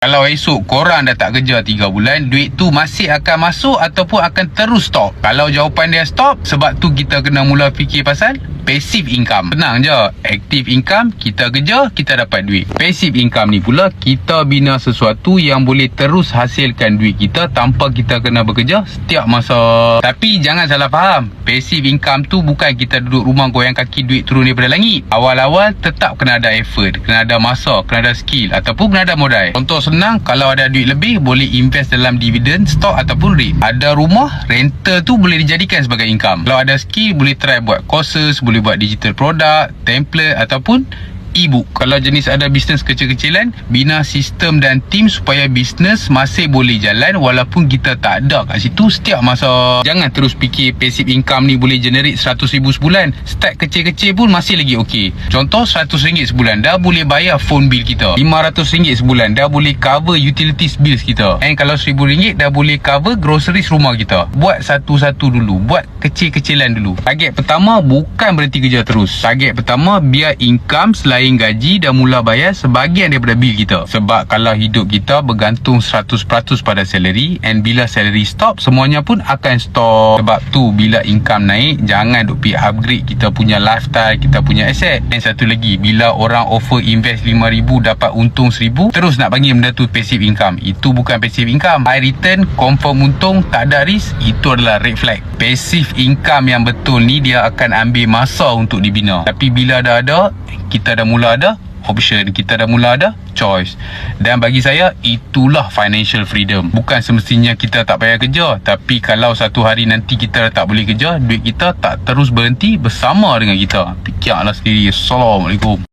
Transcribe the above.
Kalau esok korang dah tak kerja 3 bulan, duit tu masih akan masuk ataupun akan terus stop? Kalau jawapan dia stop, sebab tu kita kena mula fikir pasal passive income. Senang je. Active income, kita kerja, kita dapat duit. Passive income ni pula, kita bina sesuatu yang boleh terus hasilkan duit kita tanpa kita kena bekerja setiap masa. Tapi jangan salah faham, passive income tu bukan kita duduk rumah goyang kaki duit turun daripada langit. Awal-awal tetap kena ada effort, kena ada masa, kena ada skill ataupun kena ada modal. Contoh senang, kalau ada duit lebih, boleh invest dalam dividen, stok ataupun REIT. Ada rumah, rental tu boleh dijadikan sebagai income. Kalau ada skill, boleh try buat courses, boleh buat digital product, template ataupun e-book. Kalau jenis ada bisnes kecil-kecilan, bina sistem dan tim supaya bisnes masih boleh jalan walaupun kita tak ada kat situ setiap masa. Jangan terus fikir passive income ni boleh generate RM100,000 sebulan. Start kecil-kecil pun masih lagi okey. Contoh RM100 sebulan dah boleh bayar phone bill kita. RM500 sebulan dah boleh cover utilities bills kita. And kalau RM1,000 dah boleh cover groceries rumah kita. Buat satu-satu dulu. Buat kecil-kecilan dulu. Target pertama bukan berhenti kerja terus. Target pertama biar income selain gaji dah mula bayar sebahagian daripada bil kita. Sebab kalau hidup kita bergantung 100% pada salary, and bila salary stop, semuanya pun akan stop. Sebab tu bila income naik, jangan duk pergi upgrade kita punya lifestyle, kita punya asset. Dan satu lagi, bila orang offer invest RM5,000 dapat untung RM1,000, terus nak panggil benda tu passive income. Itu bukan passive income. High return, confirm untung, tak ada risk, itu adalah red flag. Passive income yang betul ni dia akan ambil masa untuk dibina. Tapi bila dah ada, kita dah mula ada option, kita dah mula ada choice. Dan bagi saya, itulah financial freedom. Bukan semestinya kita tak payah kerja, tapi kalau satu hari nanti kita dah tak boleh kerja, duit kita tak terus berhenti bersama dengan kita. Fikirlah sendiri. Assalamualaikum.